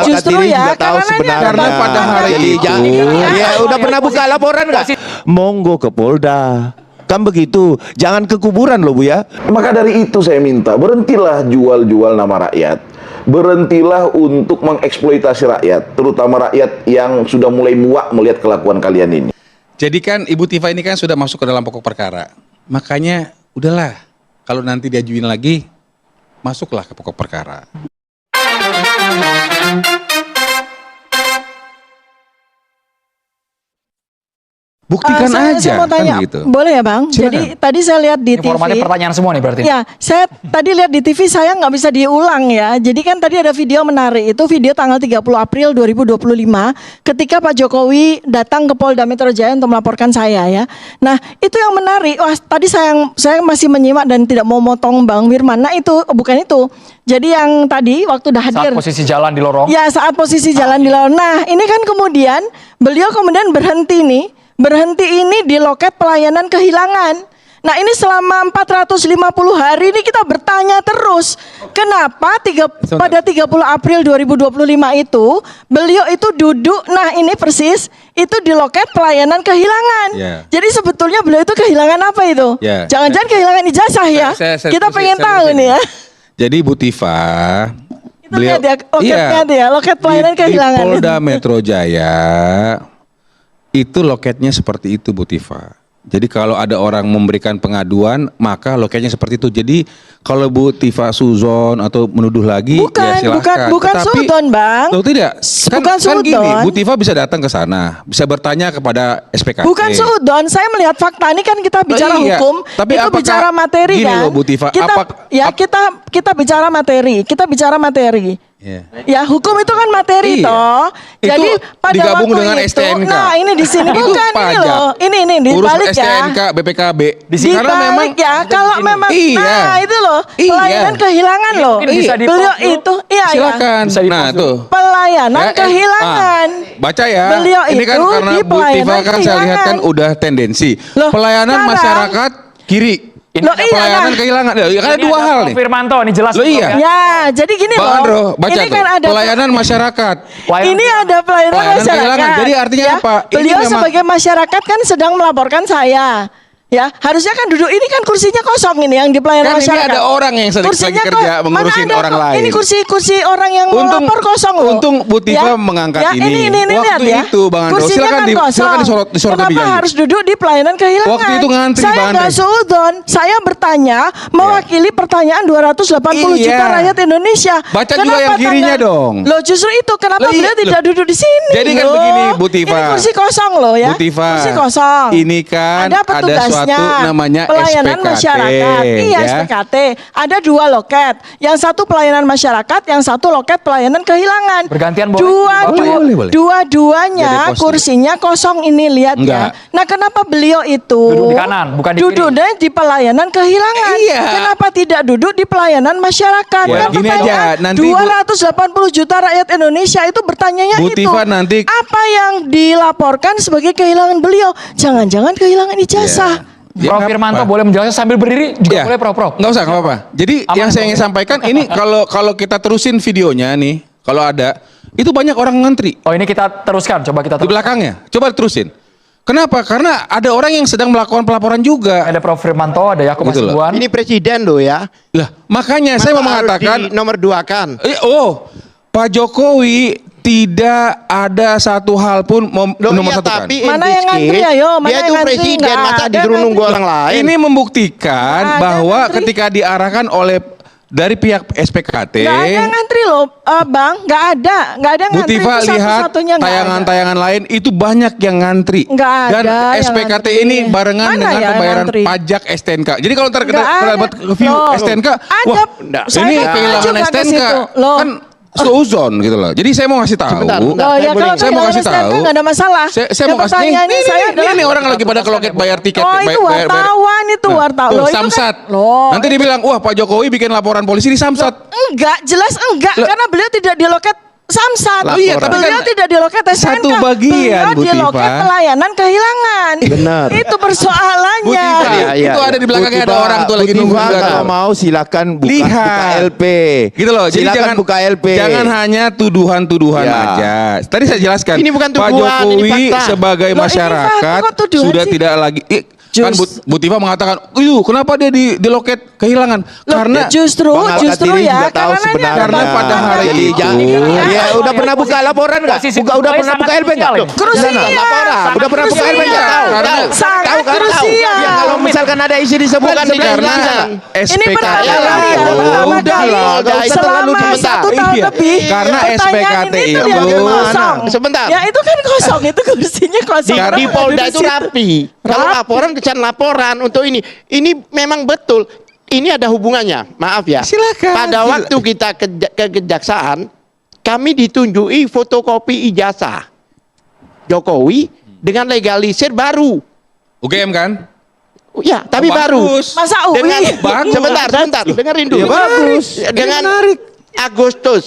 Justru ya karena pada hari itu ya udah pernah buka laporan nggak? Monggo ke Polda. Kan begitu, jangan ke kuburan loh Bu ya. Maka dari itu saya minta berhentilah jual-jual nama rakyat. Berhentilah untuk mengeksploitasi rakyat, terutama rakyat yang sudah mulai muak melihat kelakuan kalian ini. Jadi kan Ibu Tifa ini kan sudah masuk ke dalam pokok perkara. Makanya udahlah, kalau nanti diajuin lagi, masuklah ke pokok perkara. Buktikan aja, saya mau tanya, kan gitu. Boleh ya Bang? Silakan. Jadi tadi saya lihat di TV. Formatnya pertanyaan semua nih berarti. Ya, saya tadi lihat di TV, saya nggak bisa diulang ya. Jadi kan tadi ada video menarik, itu video tanggal 30 April 2025 ketika Pak Jokowi datang ke Polda Metro Jaya untuk melaporkan saya ya. Nah itu yang menarik, wah tadi saya masih menyimak dan tidak mau motong Bang Firman. Nah itu, bukan itu. Jadi yang tadi waktu udah hadir. Saat posisi jalan di lorong. Ya saat posisi jalan di lorong. Nah ini kan kemudian beliau kemudian berhenti nih. Berhenti ini di loket pelayanan kehilangan. Nah ini selama 450 hari ini kita bertanya terus. Kenapa pada 30 April 2025 itu beliau itu duduk, nah ini persis itu di loket pelayanan kehilangan. Jadi sebetulnya beliau itu kehilangan apa itu? Jangan-jangan kehilangan ijazah ya? Kita pengen tahu nih ya. Jadi Bu Tifa, beliau loketnya dia, loket pelayanan kehilangan. Di Polda Metro Jaya itu loketnya seperti itu Bu Tifa. Jadi kalau ada orang memberikan pengaduan, maka loketnya seperti itu. Jadi kalau Bu Tifa suzon atau menuduh lagi, ya silakan. Bukan suzon Bang. Tahu tidak? Bukan kan gini, suzon. Bu Tifa bisa datang ke sana, bisa bertanya kepada SPKT. Bukan suzon. Saya melihat fakta ini kan kita bicara hukum, tapi itu bicara materi gini kan. loh, Bu Tifa, kita bicara materi, Ya hukum itu kan materi toh. Jadi pada digabung waktu dengan itu, STNK. nah ini di sini bukan ini loh. Ini dibalik urus STNK, ya. BPKB. Karena memang ya kalau memang nah itu loh pelayanan kehilangan loh. Beliau itu silakan. Nah tuh pelayanan kehilangan. Baca ya. Beliau ini kan itu karena di Bu Tifa kan saya lihat kan udah tendensi pelayanan masyarakat kiri. Pelayanan kehilangan. Ya, karena dua hal nih. Firmanto ini jelas. Iya. Ya, jadi gini Bang Andro, baca ini tuh. kan ada Pelayanan masyarakat. Ini ada pelayanan masyarakat. Kehilangan. Jadi artinya apa? Beliau ini sebagai masyarakat kan sedang melaporkan saya. Ya, harusnya kan duduk ini kan kursinya kosong ini yang di pelayanan kan masyarakat. Ini ada orang yang sedang lagi kerja mengurusin orang lain. Ini kursi orang yang melapor kosong loh. Untung Bu Tifa mengangkat ini. lihat Waktu ya. itu Bang Andro, silakan disorot Kenapa lebih harus duduk di pelayanan kehilangan? Waktu itu ngantri Saya nggak seudon. Saya bertanya mewakili pertanyaan 280 juta rakyat Indonesia. Baca juga yang kirinya dong. Loh justru itu kenapa beliau tidak duduk di sini? Jadi kan begini Bu Tifa. Ini kursi kosong loh ya. Bu Tifa. Kursi kosong. Ini kan ada suatu namanya pelayanan SPKT, masyarakat. Iya, ya. SPKT. Ada dua loket. Yang satu pelayanan masyarakat, yang satu loket pelayanan kehilangan. Bergantian boleh. Dua-duanya kursinya kosong ini lihat ya. Nah, kenapa beliau itu duduk di kanan, bukan di kiri? Duduknya di pelayanan kehilangan. Iya. Kenapa tidak duduk di pelayanan masyarakat? Ya, kan gini aja, nanti 280 juta rakyat Indonesia itu bertanyanya Bu itu. Tifa nanti apa yang dilaporkan sebagai kehilangan beliau? Jangan-jangan kehilangan ijazah. Prof Firmanto boleh menjelaskan sambil berdiri juga boleh Prof. Nggak usah, nggak apa-apa. Jadi yang saya ingin sampaikan ini kalau kita terusin videonya nih, kalau ada itu banyak orang ngantri. Oh ini kita teruskan, coba kita teruskan. Di belakangnya, coba terusin. Kenapa? Karena ada orang yang sedang melakukan pelaporan juga. Ada Prof Firmanto, ada Yakub Hasibuan. Ini presiden loh ya. Lah makanya saya mau mengatakan nomor 2 kan. Pak Jokowi tidak ada satu hal pun nomor satu kan. Mana yang ngantri ayo? Dia itu presiden, masa disuruh nunggu orang lain. Ini membuktikan bahwa ketika diarahkan oleh dari pihak SPKT. Nggak ada ngantri loh, Bang. Nggak ada ngantri. Bu Tifa lihat tayangan-tayangan lain itu banyak yang ngantri. Dan SPKT ini barengan dengan pembayaran pajak STNK. Jadi kalau ntar kita dapat review STNK, wah ini kehilangan STNK kan seuzon gitu loh. Jadi saya mau ngasih tahu. Saya mau kasih tahu. Nggak ada masalah. Saya mau kasih ini orang lagi pada ke loket bayar tiket. Itu wartawan itu wartawan. Samsat. Nanti dibilang wah Pak Jokowi bikin laporan polisi di Samsat. Enggak, jelas enggak. Karena beliau tidak di loket Samsat. Oh iya, tapi beliau kan tidak di loket STNK. satu bagian, beliau di Bu loket Tifa. pelayanan kehilangan. Benar. Itu persoalannya. Bu Tifa, Iya, itu iya. ada di belakangnya ada orang tuh lagi Bu nunggu Tifa juga kalau tuh. mau silakan buka Lihat. LP. Gitu loh. Jadi Silakan jangan buka LP. Jangan hanya tuduhan-tuduhan Ya. aja. Tadi saya jelaskan. Ini bukan Pak tuduhan, ini Jokowi fakta. sebagai Loh, ini masyarakat fakta, kok tuduhan sudah sih? tidak lagi kan Just- Bu Tifa mengatakan, kenapa dia di loket kehilangan?" Karena justru Bang justru Alkatiri ya juga tahu karena ini ada sebenarnya. Karena pada hari Jadi itu- jangan. Ya udah pernah buka Posisi- laporan nggak? posisi Udah Jokowi pernah buka sangat LP nggak? krusial ini. Krusial. Laporan. Udah pernah buka LP nggak? Tahu. Karena- Tahu kan? Tahu. krusial. Ya kalau misalkan ada isi disebutkan Bukan sebelah karena sana. ini pertama SPKT kali ya, Oh, pertama udah kali lah, nggak usah terlalu selama komentar. 1 tahun Iya, lebih. karena pertanyaan SPKT ini itu tuh dianggap gimana? kosong. Sebentar. Ya itu kan kosong, itu kursinya kosong. Di Orang Polda ada di itu situ. rapi. Kalau laporan kecan laporan untuk ini memang betul. Ini ada hubungannya. Maaf ya. Silakan. Pada waktu kita ke kejaksaan, kami ditunjuki fotokopi ijazah Jokowi dengan legalisir baru. UGM kan? Ya, tapi baru. Bagus. Masa UI? Dengan Bagus. sebentar, dengerin dulu. Ya, bagus. Dengan Ini menarik. Agustus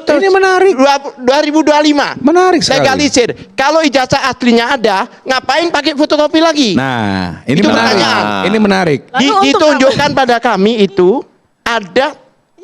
Ini menarik. 2025. Menarik sekali. Legalisir. Kalau ijazah aslinya ada, ngapain pakai fotokopi lagi? Nah, ini Itu menarik. pertanyaan. Ini menarik. Lalu untuk Ditunjukkan pada kami itu ada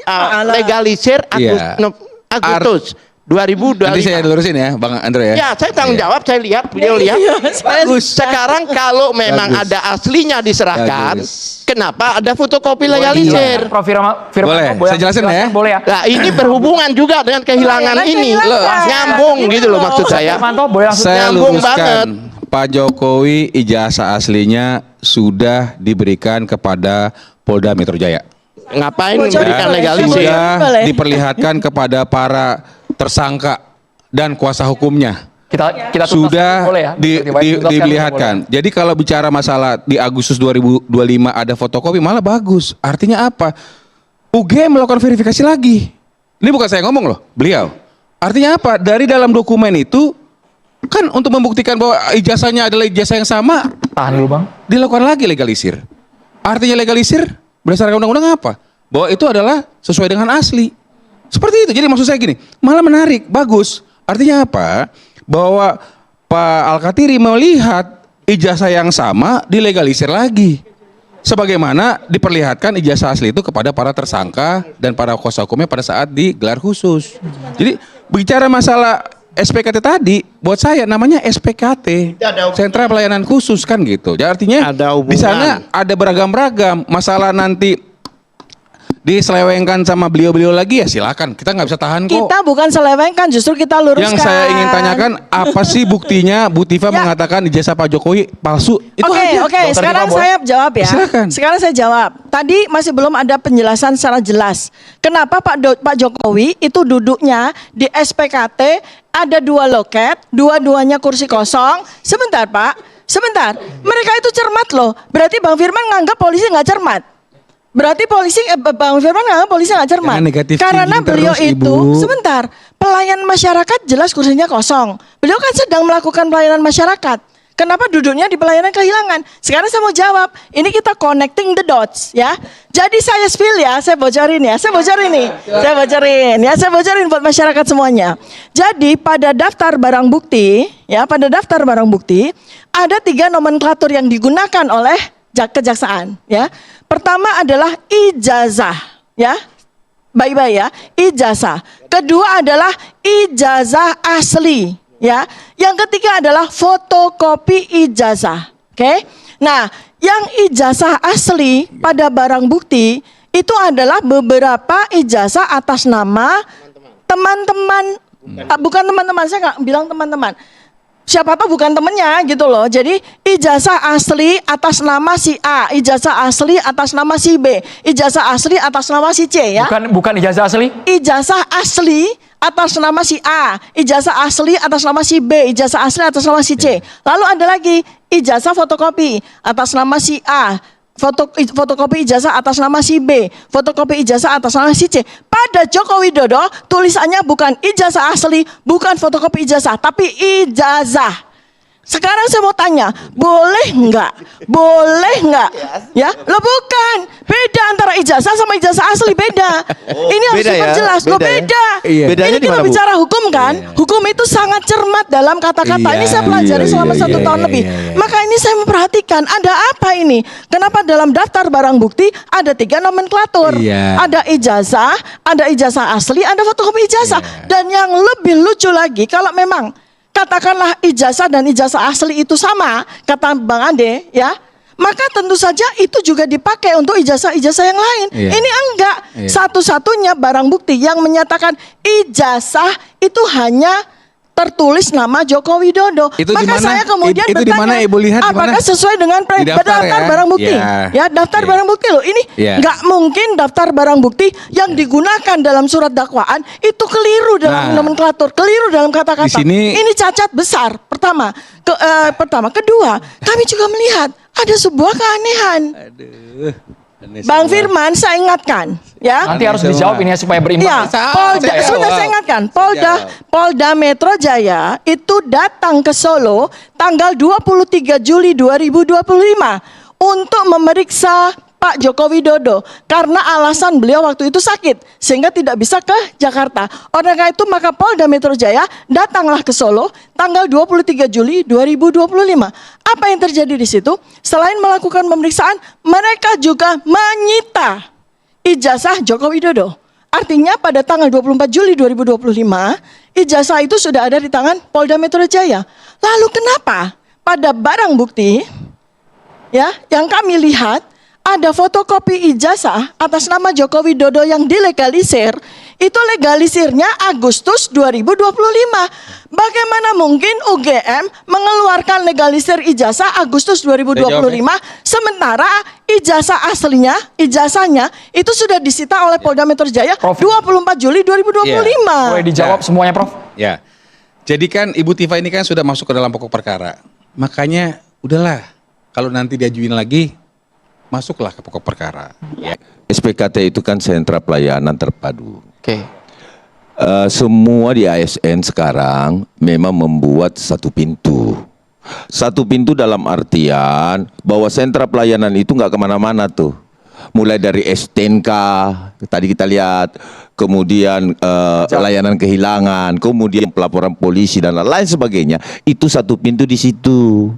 Allah. legalisir Iya. Agustus 2025. Nanti saya lurusin ya, Bang Andre ya. Ya, saya tanggung jawab, saya lihat, beliau lihat. Iya, Bagus. Sekarang kalau memang Bagus. ada aslinya diserahkan, Bagus. kenapa ada fotokopi Boleh legalisir? Prof. Firmanto, Boleh, saya jelasin ya. Boleh ya. Nah, ini berhubungan juga dengan kehilangan Kehilangan. ini. Loh, Nyambung ini gitu loh loh. maksud saya. Firmanto boleh langsung. Saya Nyambung luruskan. banget. Pak Jokowi ijazah aslinya sudah diberikan kepada Polda Metro Jaya. Ngapain Bocor memberikan boleh. legalisir? Boleh. Sudah diperlihatkan kepada para tersangka dan kuasa hukumnya. Kita tuntas Sudah boleh ya. Dijelaskan diperlihatkan. Jadi kalau bicara masalah di Agustus 2025 ada fotokopi malah bagus. Artinya apa? UGM melakukan verifikasi lagi. Ini bukan saya ngomong loh, beliau. Artinya apa? Dari dalam dokumen itu kan untuk membuktikan bahwa ijazahnya adalah ijazah yang sama, Tahan dulu Bang. dilakukan lagi legalisir. Artinya legalisir berdasarkan undang-undang apa? Bahwa itu adalah sesuai dengan asli. Seperti itu. Jadi maksud saya gini, malah menarik, bagus. Artinya apa? Bahwa Pak Alkatiri melihat ijazah yang sama dilegalisir lagi. Sebagaimana diperlihatkan ijazah asli itu kepada para tersangka dan para kuasa hukumnya pada saat digelar khusus. Jadi bicara masalah SPKT tadi, buat saya namanya SPKT, Sentra Pelayanan Khusus kan gitu. Jadi artinya Ada hubungan. di sana ada beragam-ragam. Masalah nanti diselewengkan sama beliau-beliau lagi ya silakan. Kita nggak bisa tahan kok. Kita bukan selewengkan, justru kita luruskan. Yang saya ingin tanyakan apa sih buktinya Bu Tifa Ya. mengatakan ijazah Pak Jokowi palsu? Itu Oke, aja. oke. Dokter Sekarang Tifa, boleh? saya jawab ya. Silakan. Sekarang saya jawab. Tadi masih belum ada penjelasan secara jelas. Kenapa Pak Jokowi itu duduknya di SPKT ada 2 loket, dua-duanya kursi kosong. Sebentar Pak, sebentar. Mereka itu cermat loh. Berarti Bang Firman nganggap polisi nggak cermat. Berarti Bang Firman nganggap polisi nggak cermat. Jangan negatif Karena thinking beliau terus, itu, Ibu. sebentar. Pelayan masyarakat jelas kursinya kosong. Beliau kan sedang melakukan pelayanan masyarakat. Kenapa duduknya di pelayanan kehilangan? Sekarang saya mau jawab. Ini kita connecting the dots ya. Jadi saya spill ya, saya bocorin ya. Saya bocorin nih. Saya bocorin buat masyarakat semuanya. Jadi pada daftar barang bukti, ya, pada daftar barang bukti ada 3 nomenklatur yang digunakan oleh kejaksaan, ya. Pertama adalah ijazah, ya. Baik-baik ya, ijazah. Kedua adalah ijazah asli, ya. Yang ketiga adalah fotokopi ijazah. Oke. Nah, yang ijazah asli pada barang bukti itu adalah beberapa ijazah atas nama teman-teman. Bukan teman-teman, saya nggak bilang teman-teman. Siapa tahu bukan temennya gitu loh. Jadi ijazah asli atas nama si A, ijazah asli atas nama si B, ijazah asli atas nama si C ya. Bukan ijazah asli. Ijazah asli atas nama si A, ijazah asli atas nama si B, ijazah asli atas nama si C. Lalu ada lagi ijazah fotokopi atas nama si A, fotokopi ijazah atas nama si B, fotokopi ijazah atas nama si C. Pada Joko Widodo tulisannya bukan ijazah asli, bukan fotokopi ijazah, tapi ijazah. Sekarang saya mau tanya, boleh nggak? Boleh nggak? Ya, lo bukan. Beda antara ijazah sama ijazah asli, beda. Ini harus beda ya? diperjelas. Lo Beda ya? beda. Iya. Bedanya Ini di kita mana, Bu? bicara hukum kan? Hukum itu sangat cermat dalam kata-kata. Ini saya pelajari selama 1 tahun lebih. Maka ini saya memperhatikan, ada apa ini? Kenapa dalam daftar barang bukti ada 3 nomenklatur? Ada ijazah asli, ada fotokopi ijazah. Dan yang lebih lucu lagi, kalau memang katakanlah ijazah dan ijazah asli itu sama, kata Bang Ade, ya, maka tentu saja itu juga dipakai untuk ijazah-ijazah yang lain. Ini enggak. Satu-satunya barang bukti yang menyatakan ijazah itu hanya tertulis nama Joko Widodo. Itu maka dimana? saya kemudian Itu bertanya, dimana Ibu lihat apakah dimana? sesuai dengan Di daftar ya? barang bukti? Ya, daftar barang bukti loh. Ini nggak mungkin daftar barang bukti yang digunakan dalam surat dakwaan itu keliru dalam nomenklatur, keliru dalam kata-kata. Ini cacat besar. Pertama, kedua, kami juga melihat ada sebuah keanehan. Bang Firman, saya ingatkan, ya. Nanti harus dijawab ini supaya berimbang. Ya, sudah saya ingatkan, Polda Metro Jaya itu datang ke Solo tanggal 23 Juli 2025 untuk memeriksa Pak Joko Widodo karena alasan beliau waktu itu sakit sehingga tidak bisa ke Jakarta. Oleh karena itu maka Polda Metro Jaya datanglah ke Solo tanggal 23 Juli 2025. Apa yang terjadi di situ? Selain melakukan pemeriksaan, mereka juga menyita ijazah Joko Widodo. Artinya pada tanggal 24 Juli 2025, ijazah itu sudah ada di tangan Polda Metro Jaya. Lalu kenapa pada barang bukti ya yang kami lihat ada fotokopi ijazah atas nama Joko Widodo yang dilegalisir, itu legalisirnya Agustus 2025. Bagaimana mungkin UGM mengeluarkan legalisir ijazah Agustus 2025 sementara ijazahnya itu sudah disita oleh Polda Metro Jaya 24 Juli 2025. Boleh dijawab semuanya, Prof? Ya. Jadi kan Ibu Tifa ini kan sudah masuk ke dalam pokok perkara. Makanya udahlah, kalau nanti diajuin lagi masuklah ke pokok perkara. SPKT itu kan sentra pelayanan terpadu. Oke. Semua di ASN sekarang memang membuat satu pintu. Satu pintu dalam artian bahwa sentra pelayanan itu nggak kemana-mana tuh. Mulai dari STNK, tadi kita lihat, kemudian layanan kehilangan, kemudian pelaporan polisi dan lain sebagainya. Itu satu pintu di situ.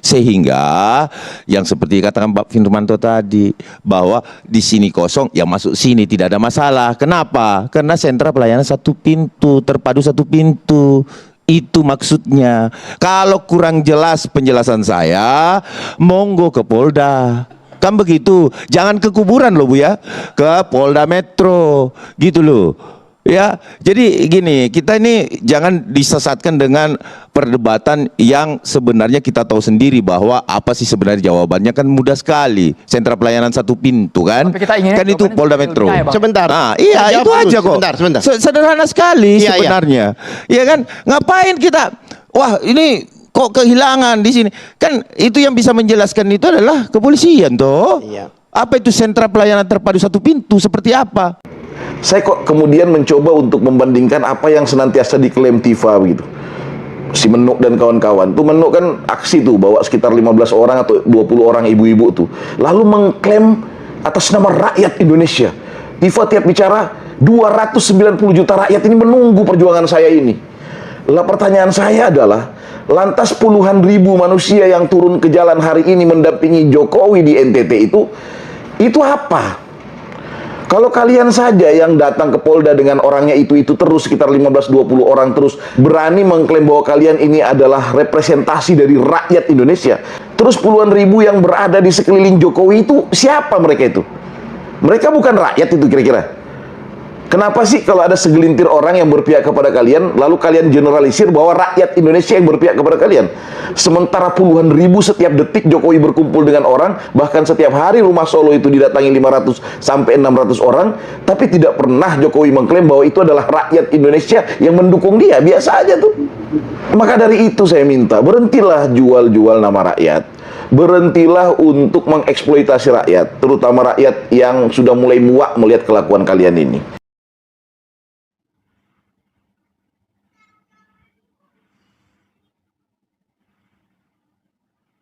Sehingga yang seperti katakan Pak Firmanto tadi, bahwa di sini kosong, ya masuk sini tidak ada masalah. Kenapa? Karena sentra pelayanan satu pintu, terpadu satu pintu. Itu maksudnya. Kalau kurang jelas penjelasan saya, monggo ke Polda. Kan begitu. Jangan ke kuburan loh Bu ya. Ke Polda Metro. Gitu loh. Ya, jadi gini, kita ini jangan disesatkan dengan perdebatan yang sebenarnya kita tahu sendiri bahwa apa sih sebenarnya jawabannya, kan mudah sekali. Sentra pelayanan satu pintu kan, kan itu Polda Metro. Sebentar. Nah, iya itu aja kok. Sebentar. Sederhana sekali sebenarnya. Iya kan, ngapain kita? Wah ini kok kehilangan di sini? Kan itu yang bisa menjelaskan itu adalah kepolisian toh. Iya. Apa itu sentra pelayanan terpadu satu pintu? Seperti apa? Saya kok kemudian mencoba untuk membandingkan apa yang senantiasa diklaim Tifa begitu. Si Menuk dan kawan-kawan. Tuh Menuk kan aksi tuh bawa sekitar 15 orang atau 20 orang ibu-ibu tuh. Lalu mengklaim atas nama rakyat Indonesia. Tifa tiap bicara 290 juta rakyat ini menunggu perjuangan saya ini. Lah pertanyaan saya adalah, lantas puluhan ribu manusia yang turun ke jalan hari ini mendampingi Jokowi di NTT itu apa? Kalau kalian saja yang datang ke Polda dengan orangnya itu terus sekitar 15-20 orang terus berani mengklaim bahwa kalian ini adalah representasi dari rakyat Indonesia. Terus puluhan ribu yang berada di sekeliling Jokowi itu siapa mereka itu? Mereka bukan rakyat itu kira-kira. Kenapa sih kalau ada segelintir orang yang berpihak kepada kalian, lalu kalian generalisir bahwa rakyat Indonesia yang berpihak kepada kalian? Sementara puluhan ribu setiap detik Jokowi berkumpul dengan orang, bahkan setiap hari rumah Solo itu didatangi 500 sampai 600 orang, tapi tidak pernah Jokowi mengklaim bahwa itu adalah rakyat Indonesia yang mendukung dia. Biasa aja tuh. Maka dari itu saya minta, berhentilah jual-jual nama rakyat. Berhentilah untuk mengeksploitasi rakyat, terutama rakyat yang sudah mulai muak melihat kelakuan kalian ini.